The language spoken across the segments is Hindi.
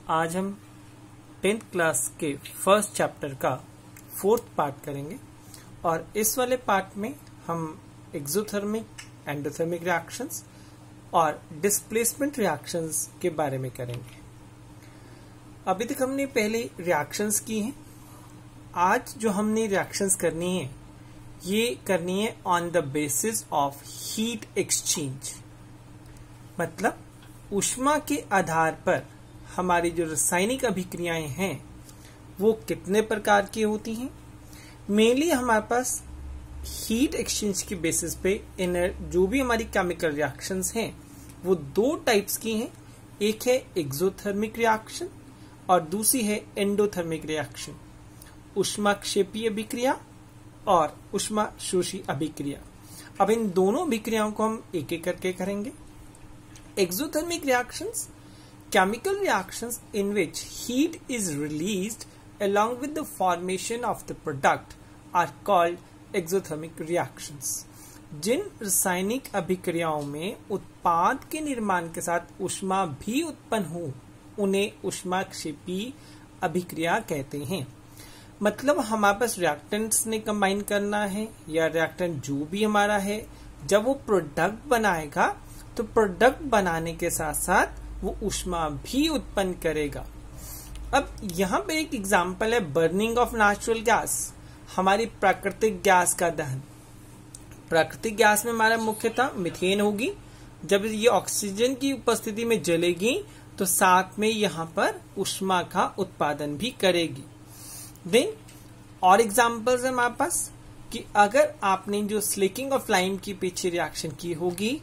आज हम 10th क्लास के फर्स्ट चैप्टर का 4th पार्ट करेंगे और इस वाले पार्ट में हम एक्सोथर्मिक, एंडोथर्मिक रिएक्शंस और डिस्प्लेसमेंट रिएक्शंस के बारे में करेंगे। अभी तक हमने पहले रिएक्शंस की हैं। आज जो हमने रिएक्शंस करनी है ये करनी है on the basis of heat exchange, मतलब ऊष्मा के आधार पर हमारी जो रासायनिक अभिक्रियाएं हैं वो कितने प्रकार की होती हैं। मेनली हमारे पास हीट एक्सचेंज की बेसिस पे जो भी हमारी केमिकल रिएक्शंस हैं वो दो टाइप्स की हैं। एक है एक्सोथर्मिक रिएक्शन और दूसरी है एंडोथर्मिक रिएक्शन, ऊष्माक्षेपी अभिक्रिया और ऊष्मा शोषी अभिक्रिया। अब इन दोनों अभिक्रियाओं को हम एक एक करके करेंगे। Exothermic reactions, chemical reactions in which heat is released along with the formation of the product are called exothermic reactions। जिन रासायनिक अभिक्रियाओं में उत्पाद के निर्माण के साथ ऊष्मा भी उत्पन्न हो उन्हें ऊष्माक्षेपी अभिक्रिया कहते हैं। मतलब हमारे पास रिएक्टेंट्स ने कंबाइन करना है या रिएक्टेंट जो भी हमारा है, जब वो प्रोडक्ट बनाएगा तो प्रोडक्ट बनाने के साथ साथ वो ऊष्मा भी उत्पन्न करेगा। अब यहाँ पे एक एग्जाम्पल है बर्निंग ऑफ नेचुरल गैस, हमारी प्राकृतिक गैस का दहन। प्राकृतिक गैस में हमारा मुख्यतः मीथेन होगी। जब ये ऑक्सीजन की उपस्थिति में जलेगी तो साथ में यहाँ पर ऊष्मा का उत्पादन भी करेगी। देन और एग्जाम्पल्स है हमारे पास कि अगर आपने जो स्लेकिंग ऑफ लाइम की पीछे रिएक्शन की होगी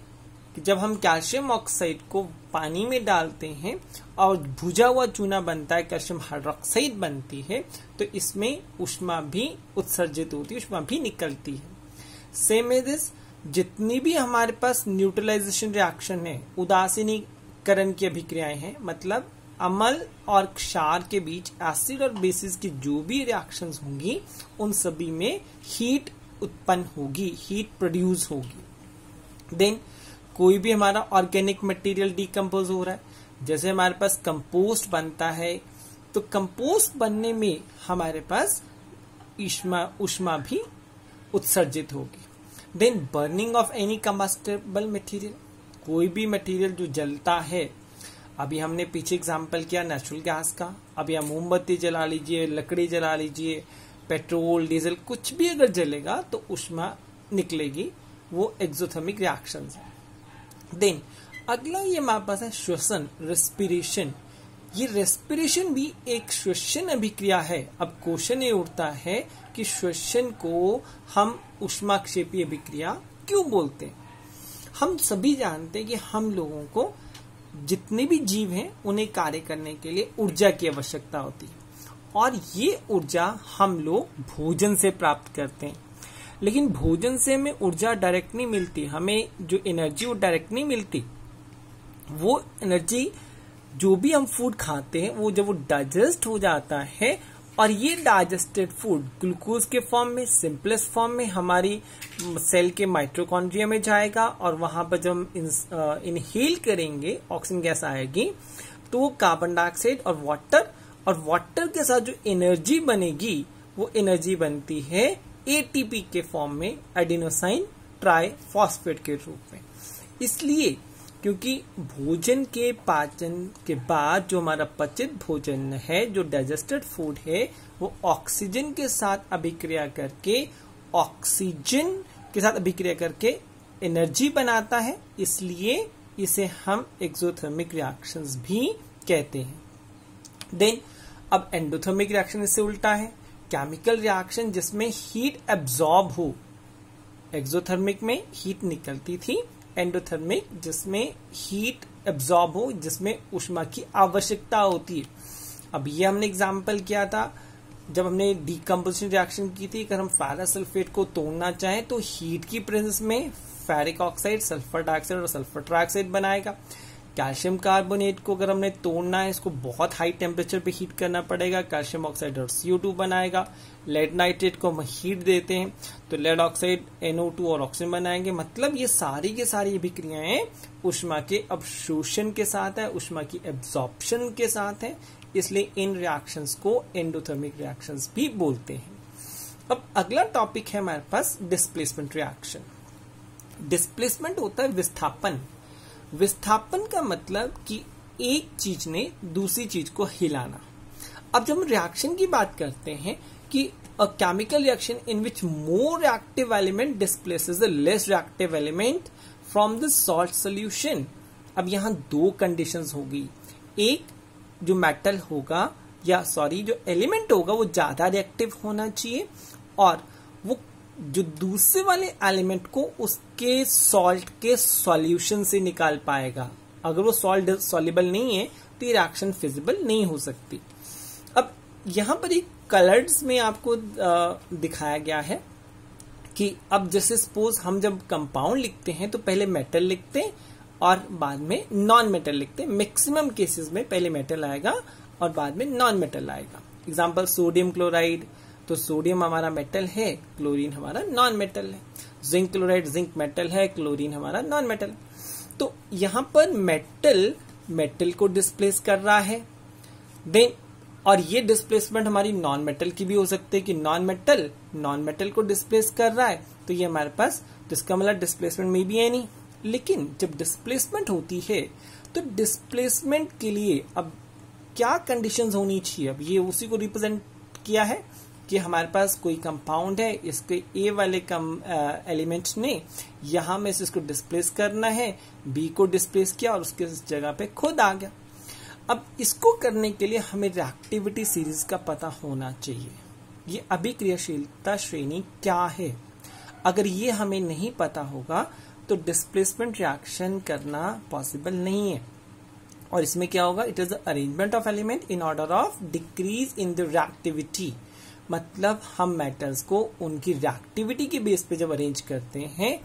कि जब हम कैल्शियम ऑक्साइड को पानी में डालते हैं और भुजा हुआ चूना बनता है, कैल्शियम हाइड्रोक्साइड बनती है, तो इसमें ऊष्मा भी उत्सर्जित होती है, ऊष्मा भी निकलती है। सेम इज दिस, जितनी भी हमारे पास न्यूट्रलाइजेशन रिएक्शन है, उदासीनीकरण की अभिक्रियाएं हैं, मतलब अम्ल और क्षार के बीच एसिड और बेसिस की जो भी रिएक्शंस होंगी उन सभी में हीट उत्पन्न होगी, हीट प्रोड्यूस होगी। देन कोई भी हमारा ऑर्गेनिक मटेरियल डिकम्पोज हो रहा है, जैसे हमारे पास कंपोस्ट बनता है, तो कंपोस्ट बनने में हमारे पास ऊष्मा भी उत्सर्जित होगी। Then burning of any combustible material, कोई भी मटेरियल जो जलता है, अभी हमने पीछे एग्जांपल किया नेचुरल गैस का, अभी हम मोमबत्ती जला लीजिए, लकड़ी जला लीजिए, पेट्रोल, डीजल, कुछ भी अगर जलेगा तो ऊष्मा निकलेगी, वो एक्सोथर्मिक रिएक्शंस है। देन अगला ये हमारे पास है श्वसन, रेस्पिरेशन। ये रेस्पिरेशन भी एक श्वसन अभिक्रिया है। अब क्वेश्चन ये उठता है कि श्वसन को हम ऊष्माक्षेपी अभिक्रिया क्यों बोलते हैं। हम सभी जानते हैं कि हम लोगों को, जितने भी जीव हैं, उन्हें कार्य करने के लिए ऊर्जा की आवश्यकता होती है और ये ऊर्जा हम लोग भोजन से प्राप्त करते हैं। लेकिन भोजन से हमें ऊर्जा डायरेक्ट नहीं मिलती, हमें जो एनर्जी वो डायरेक्ट नहीं मिलती। वो एनर्जी जो भी हम फूड खाते हैं वो जब वो डाइजेस्ट हो जाता है और ये डाइजेस्टेड फूड ग्लूकोज के फॉर्म में, सिंपलेस्ट फॉर्म में हमारी सेल के माइटोकॉन्ड्रिया में जाएगा और वहां पर जब हम इनहेल करेंगे ऑक्सीजन गैस आएगी तो वो कार्बन डाइऑक्साइड और वाटर के साथ जो एनर्जी बनेगी वो एनर्जी बनती है एटीपी के फॉर्म में, एडिनोसाइन ट्राइफॉस्फेट के रूप में। इसलिए क्योंकि भोजन के पाचन के बाद जो हमारा पचित भोजन है, जो डाइजेस्टेड फूड है, वो ऑक्सीजन के साथ अभिक्रिया करके एनर्जी बनाता है, इसलिए इसे हम एक्सोथर्मिक रिएक्शंस भी कहते हैं। देन अब एंडोथर्मिक रिएक्शन इससे उल्टा है, केमिकल रिएक्शन जिसमें हीट एब्जॉर्ब हो। एक्सोथर्मिक में हीट निकलती थी, एंडोथर्मिक जिसमें हीट एब्जॉर्ब हो, जिसमें ऊष्मा की आवश्यकता होती है। अब ये हमने एग्जांपल किया था जब हमने डीकम्पोजिशन रिएक्शन की थी। अगर हम फेरस सल्फेट को तोड़ना चाहें तो हीट की प्रेजेंस में फेरिक ऑक्साइड, सल्फर डाइऑक्साइड और सल्फर ट्राइऑक्साइड बनाएगा। कैल्शियम कार्बोनेट को अगर हमने तोड़ना है, इसको बहुत हाई टेम्परेचर पे हीट करना पड़ेगा, कैल्शियम ऑक्साइड और CO2 बनाएगा। लेड नाइट्रेट को हम हीट देते हैं तो लेड ऑक्साइड NO2 और ऑक्सीजन बनाएंगे। मतलब ये सारी की सारी अभिक्रियाएं ऊष्मा के अवशोषण के साथ है, ऊष्मा की एब्जॉर्प्शन के साथ है, इसलिए इन रिएक्शंस को एंडोथर्मिक रिएक्शंस भी बोलते हैं। अब अगला टॉपिक है हमारे पास डिस्प्लेसमेंट रिएक्शन। डिस्प्लेसमेंट होता है विस्थापन। विस्थापन का मतलब कि एक चीज ने दूसरी चीज को हिलाना। अब जब हम रिएक्शन की बात करते हैं कि a chemical reaction in which more reactive element displaces the less reactive element from the salt solution. अब यहां दो कंडीशंस होगी, एक जो मेटल होगा या सॉरी जो एलिमेंट होगा वो ज्यादा रिएक्टिव होना चाहिए और वो जो दूसरे वाले एलिमेंट को उसके सॉल्ट के सॉल्यूशन से निकाल पाएगा। अगर वो सॉल्ट सॉल्युबल नहीं है तो ये रिएक्शन फिजिबल नहीं हो सकती। अब यहां पर एक कलर्स में आपको दिखाया गया है कि अब जैसे सपोज हम जब कंपाउंड लिखते हैं तो पहले मेटल लिखते हैं और बाद में नॉन मेटल लिखते हैं। मैक्सिमम केसेस में पहले मेटल आएगा और बाद में नॉन मेटल आएगा। एग्जांपल सोडियम क्लोराइड, तो सोडियम हमारा मेटल है, क्लोरीन हमारा नॉन मेटल है। जिंक क्लोराइड जिंक मेटल है, क्लोरीन हमारा नॉन मेटल। तो यहां पर मेटल को डिस्प्लेस कर रहा है। देन और ये डिस्प्लेसमेंट हमारी नॉन मेटल की भी हो सकती है कि नॉन मेटल को डिस्प्लेस कर रहा है, तो ये हमारे पास जिसका मतलब डिस्प्लेसमेंट में भी है नहीं। लेकिन जब डिस्प्लेसमेंट होती है तो डिस्प्लेसमेंट के लिए अब क्या कंडीशंस होनी चाहिए, अब ये उसी को रिप्रेजेंट किया है कि हमारे पास कोई कंपाउंड है, इसके ए वाले एलिमेंट ने यहां में से इसको डिस्प्लेस करना है, बी को डिस्प्लेस किया और उसके जगह पे खुद आ गया। अब इसको करने के लिए हमें रिएक्टिविटी सीरीज का पता होना चाहिए, ये अभिक्रियाशीलता श्रेणी क्या है। अगर ये हमें नहीं पता होगा तो डिस्प्लेसमेंट रिएक्शन करना पॉसिबल नहीं है। और इसमें क्या होगा, it is the arrangement of element in order of decrease in the reactivity. मतलब हम मेटल्स को उनकी रिएक्टिविटी के बेस पे जब अरेंज करते हैं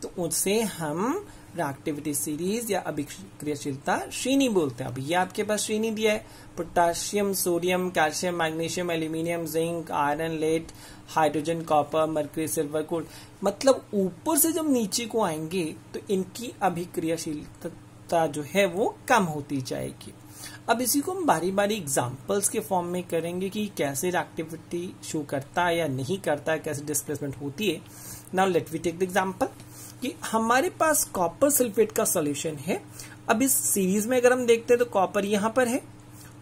तो उससे हम रिएक्टिविटी सीरीज या अभिक्रियाशीलता श्रेणी बोलते हैं। अब ये आपके पास श्रेणी दिया है, potassium, sodium, calcium, magnesium, aluminium, zinc, iron, lead, hydrogen, copper, mercury, silver, gold. मतलब ऊपर से जब नीचे को आएंगे तो इनकी अभिक्रियाशीलता जो है वो कम होती जाएगी। अब इसी को हम बारी बारी एग्जाम्पल्स के फॉर्म में करेंगे कि कैसे रिएक्टिविटी शो करता है या नहीं करता है, कैसे डिस्प्लेसमेंट होती है। Now let we take the example कि हमारे पास कॉपर सल्फेट का सॉल्यूशन है। अब इस सीरीज में अगर हम देखते हैं तो कॉपर यहां पर है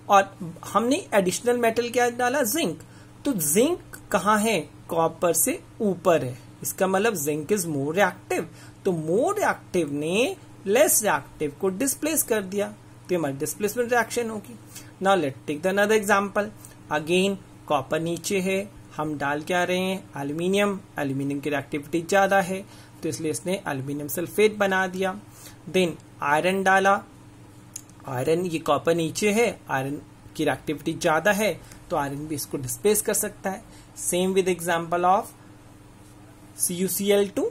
और हमने एडिशनल मेटल क्या डाला, जिंक। तो जिंक कहाँ है, कॉपर से ऊपर है, इसका मतलब जिंक इज मोर रिएक्टिव। तो मोर रिएक्टिव ने लेस रिएक्टिव को डिस्प्लेस कर दिया, तो हमारी डिस्प्लेसमेंट रिएक्शन होगी। Now let take the another example. Again copper नीचे है, हम डाल क्या रहे हैं, एल्यूमिनियम। एल्यूमिनियम की रिएक्टिविटी ज्यादा है तो इसलिए इसने एल्यूमिनियम सल्फेट बना दिया। देन आयरन डाला, आयरन ये कॉपर नीचे है, आयरन की रिएक्टिविटी ज्यादा है तो आयरन भी इसको डिस्प्लेस कर सकता है। Same with example of CuCl2।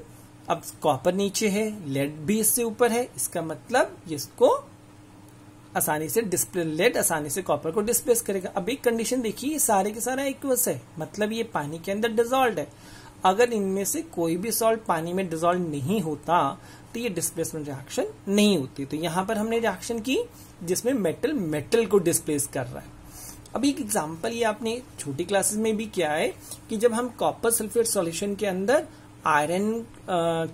अब कॉपर नीचे है, लेड भी इससे ऊपर है, इसका मतलब इसको आसानी से लेड आसानी से कॉपर को डिस्प्लेस करेगा। अब एक कंडीशन देखिए, सारे के सारा एक्वस है, मतलब ये पानी के अंदर डिसॉल्व है। अगर इनमें से कोई भी सॉल्ट पानी में डिसॉल्व नहीं होता तो ये डिस्प्लेसमेंट रिएक्शन नहीं होती। तो यहां पर हमने रिएक्शन की जिसमें मेटल को डिस्प्लेस कर रहा है। अब एक एग्जांपल ये आपने छोटी क्लासेस में भी किया है कि जब हम कॉपर सल्फेट सॉल्यूशन के अंदर आयरन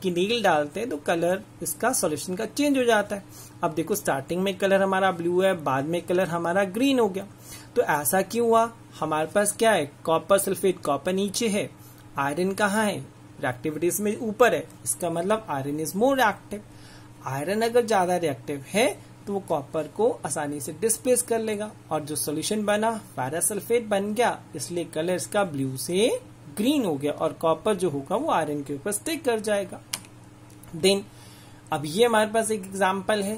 की नील डालते हैं तो कलर इसका सॉल्यूशन का चेंज हो जाता है। अब देखो स्टार्टिंग में कलर हमारा ब्लू है, बाद में कलर हमारा ग्रीन हो गया। तो ऐसा क्यों हुआ, हमारे पास क्या है, कॉपर सल्फेट, कॉपर नीचे है, आयरन कहाँ है, रिएक्टिविटी में ऊपर है, इसका मतलब iron is more reactive. Iron अगर ज्यादा रिएक्टिव है तो वो कॉपर को आसानी से डिस्प्लेस कर लेगा और जो सॉल्यूशन बना फेरस सल्फेट बन गया, इसलिए कलर इसका ब्लू से ग्रीन हो गया और कॉपर जो होगा वो आयरन के ऊपर स्टिक कर जाएगा। देन अब ये हमारे पास एक एग्जांपल है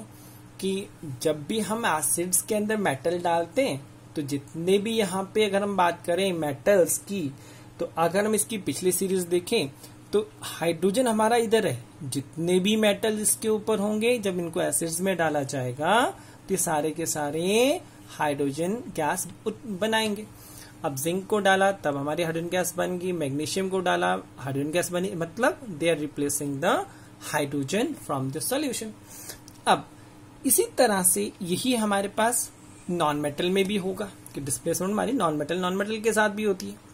कि जब भी हम एसिड्स के अंदर मेटल डालते हैं तो जितने भी यहाँ पे अगर हम बात करें मेटल्स की, तो अगर हम इसकी पिछली सीरीज देखें तो हाइड्रोजन हमारा इधर है, जितने भी मेटल इसके ऊपर होंगे जब इनको एसिड्स में डाला जाएगा तो ये सारे के सारे हाइड्रोजन गैस बनाएंगे। अब जिंक को डाला तब हमारी हाइड्रोजन गैस बन गई, मैग्नीशियम को डाला हाइड्रोजन गैस बनी, मतलब they are replacing the hydrogen from the solution. अब इसी तरह से यही हमारे पास नॉन मेटल में भी होगा कि डिस्प्लेसमेंट हमारी नॉन मेटल के साथ भी होती है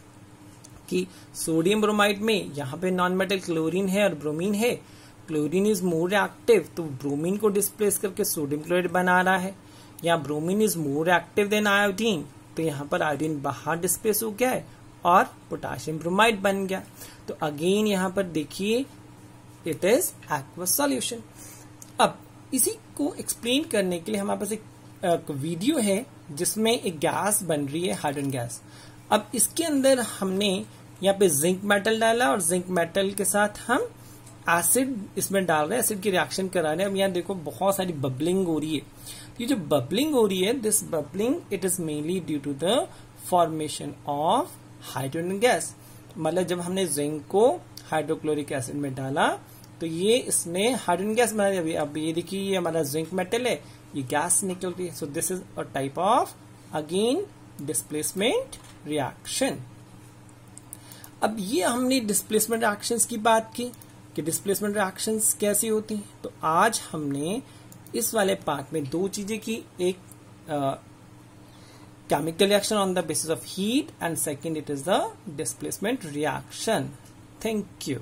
कि सोडियम ब्रोमाइड में यहाँ पे नॉन मेटल क्लोरीन है और ब्रोमीन है। क्लोरीन इज मोर एक्टिव तो ब्रोमीन को डिस्प्लेस करके सोडियम क्लोराइड बना रहा है, या bromine is more active than iodine तो यहाँ पर आयोडीन बाहर डिस्प्लेस हो गया है और पोटाशियम ब्रोमाइड बन गया। तो अगेन यहाँ पर देखिए इट इज एक्वस सॉल्यूशन। अब इसी को एक्सप्लेन करने के लिए हमारे पास एक वीडियो है जिसमें एक गैस बन रही है हाइड्रोजन गैस। अब इसके अंदर हमने यहाँ पे जिंक मेटल डाला और जिंक मेटल के साथ हम एसिड इसमें डाल रहे हैं, एसिड की रिएक्शन करा रहे हैं। अब यहाँ देखो बहुत सारी बबलिंग हो रही है। ये जो बबलिंग हो रही है, this bubbling it is mainly due to the formation of hydrogen gas. मतलब जब हमने जिंक को हाइड्रोक्लोरिक एसिड में डाला तो ये इसने हाइड्रोजन गैस बना दिया। अब ये देखिए ये हमारा जिंक मेटल है, ये गैस निकल रही है। So this is a type of again displacement reaction. अब ये हमने डिस्प्लेसमेंट रिएक्शंस की बात की कि डिस्प्लेसमेंट रिएक्शंस कैसी होती हैं। तो आज हमने इस वाले पार्ट में दो चीजें की, एक chemical reaction on the basis of heat and second it is the displacement reaction. Thank you.